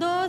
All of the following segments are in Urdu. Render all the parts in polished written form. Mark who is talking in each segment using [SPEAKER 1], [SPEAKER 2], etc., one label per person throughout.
[SPEAKER 1] 2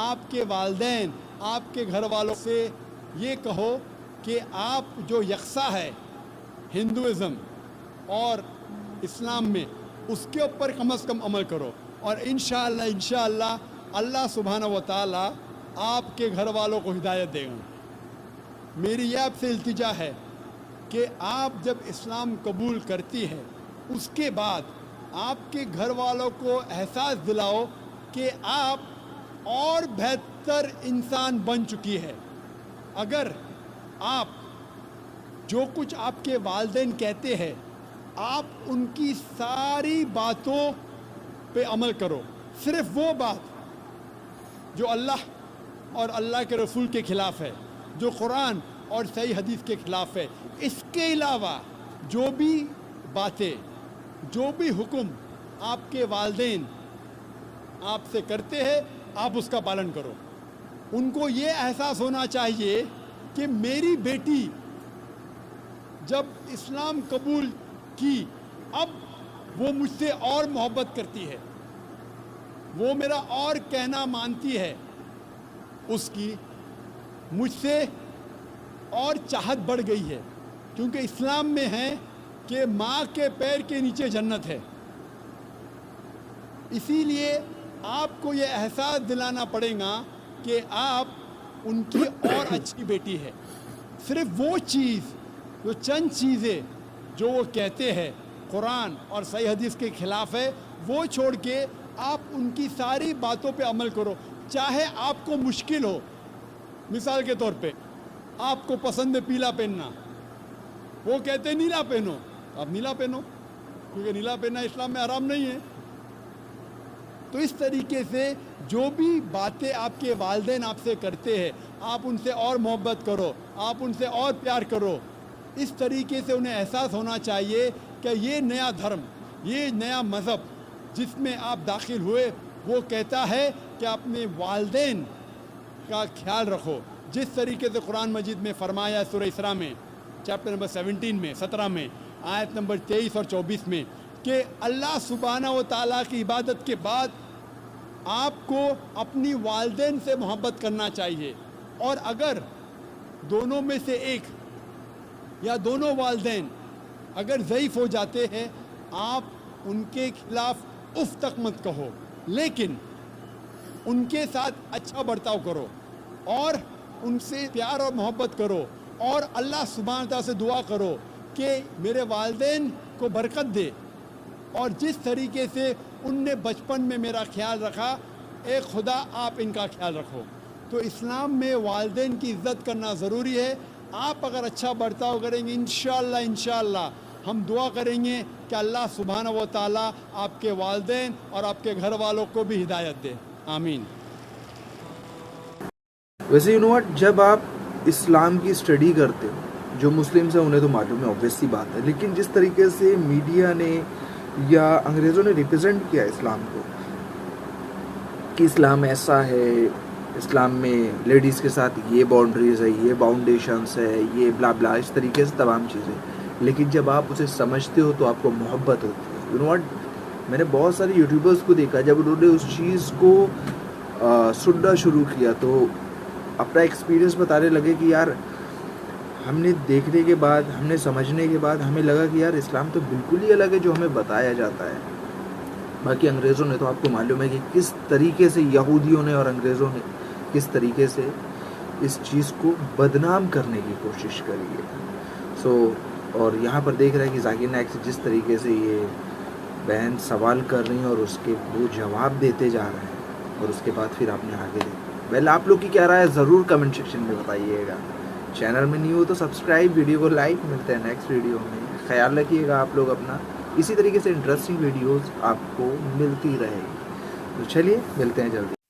[SPEAKER 2] آپ کے والدین آپ کے گھر والوں سے یہ کہو کہ آپ جو یکساں ہے ہندوازم اور اسلام میں اس کے اوپر کم از کم عمل کرو، اور انشاءاللہ اللہ سبحانہ و تعالیٰ آپ کے گھر والوں کو ہدایت دے گا۔ میری یہ آپ سے التجا ہے کہ آپ جب اسلام قبول کرتی ہے اس کے بعد آپ کے گھر والوں کو احساس دلاؤ کہ آپ اور بہتر انسان بن چکی ہے۔ اگر آپ جو کچھ آپ کے والدین کہتے ہیں آپ ان کی ساری باتوں پہ عمل کرو، صرف وہ بات جو اللہ اور اللہ کے رسول کے خلاف ہے، جو قرآن اور صحیح حدیث کے خلاف ہے، اس کے علاوہ جو بھی باتیں، جو بھی حکم آپ کے والدین آپ سے کرتے ہیں آپ اس کا پالن کرو۔ ان کو یہ احساس ہونا چاہیے کہ میری بیٹی جب اسلام قبول کی اب وہ مجھ سے اور محبت کرتی ہے، وہ میرا اور کہنا مانتی ہے، اس کی مجھ سے اور چاہت بڑھ گئی ہے، کیونکہ اسلام میں ہے کہ ماں کے پیر کے نیچے جنت ہے۔ اسی لیے آپ کو یہ احساس دلانا پڑے گا کہ آپ ان کی اور اچھی بیٹی ہے۔ صرف وہ چیز، جو چند چیزیں جو وہ کہتے ہیں قرآن اور صحیح حدیث کے خلاف ہے، وہ چھوڑ کے آپ ان کی ساری باتوں پہ عمل کرو، چاہے آپ کو مشکل ہو۔ مثال کے طور پہ آپ کو پسند ہے پیلا پہننا، وہ کہتے ہیں نیلا پہنو، آپ نیلا پہنو، کیونکہ نیلا پہننا اسلام میں حرام نہیں ہے۔ تو اس طریقے سے جو بھی باتیں آپ کے والدین آپ سے کرتے ہیں آپ ان سے اور محبت کرو، آپ ان سے اور پیار کرو۔ اس طریقے سے انہیں احساس ہونا چاہیے کہ یہ نیا دھرم، یہ نیا مذہب جس میں آپ داخل ہوئے وہ کہتا ہے کہ اپنے والدین کا خیال رکھو، جس طریقے سے قرآن مجید میں فرمایا سورہ اسراء میں چیپٹر نمبر 17 میں 17 میں آیت نمبر 23 اور 24 میں کہ اللہ سبحانہ و تعالیٰ کی عبادت کے بعد آپ کو اپنی والدین سے محبت کرنا چاہیے، اور اگر دونوں میں سے ایک یا دونوں والدین اگر ضعیف ہو جاتے ہیں آپ ان کے خلاف اف تک مت کہو، لیکن ان کے ساتھ اچھا برتاؤ کرو اور ان سے پیار اور محبت کرو، اور اللہ سبحانہ تعالیٰ سے دعا کرو کہ میرے والدین کو برکت دے، اور جس طریقے سے ان نے بچپن میں میرا خیال رکھا اے خدا آپ ان کا خیال رکھو۔ تو اسلام میں والدین کی عزت کرنا ضروری ہے۔ آپ اگر اچھا برتاؤ کریں گے انشاءاللہ ہم دعا کریں گے کہ اللہ سبحانہ و تعالیٰ آپ کے والدین اور آپ کے گھر والوں کو بھی ہدایت دے، آمین۔
[SPEAKER 3] ویسے جب آپ اسلام کی اسٹڈی کرتے ہو، جو مسلمز ہیں انہیں تو معلوم ہے، obvious سی بات ہے، لیکن جس طریقے سے میڈیا نے یا انگریزوں نے ریپرزینٹ کیا اسلام کو کہ اسلام ایسا ہے، اسلام میں لیڈیز کے ساتھ یہ باؤنڈریز ہے، یہ باؤنڈیشنز ہے، یہ بلا بلا، اس طریقے سے تمام چیزیں، لیکن جب آپ اسے سمجھتے ہو تو آپ کو محبت ہوتی ہے۔ میں نے بہت سارے یوٹیوبرز کو دیکھا جب انہوں نے اس چیز کو سننا شروع کیا تو اپنا ایکسپیرینس بتانے لگے کہ یار ہم نے دیکھنے کے بعد، ہم نے سمجھنے کے بعد ہمیں لگا کہ یار اسلام تو بالکل ہی الگ ہے جو ہمیں بتایا جاتا ہے۔ باقی انگریزوں نے تو آپ کو معلوم ہے کہ کس طریقے سے یہودیوں نے اور انگریزوں نے کس طریقے سے اس چیز کو بدنام کرنے کی کوشش کری ہے۔ اور یہاں پر دیکھ رہے ہیں کہ ذاکر نائک سے جس طریقے سے یہ بہن سوال کر رہی ہیں اور اس کے وہ جواب دیتے جا رہے ہیں، اور اس کے بعد پھر آپ نے آگے دیکھا۔ آپ لوگ کی کیا رائے ہے ضرور کمنٹ سیکشن میں بتائیے گا۔ چینل میں نہیں ہو تو سبسکرائب، ویڈیو کو لائک۔ ملتے ہیں نیکسٹ ویڈیو میں، خیال رکھیے گا آپ لوگ اپنا، اسی طریقے سے انٹرسٹنگ ویڈیوز آپ کو ملتی رہے گی۔ تو چلیے ملتے ہیں جلدی۔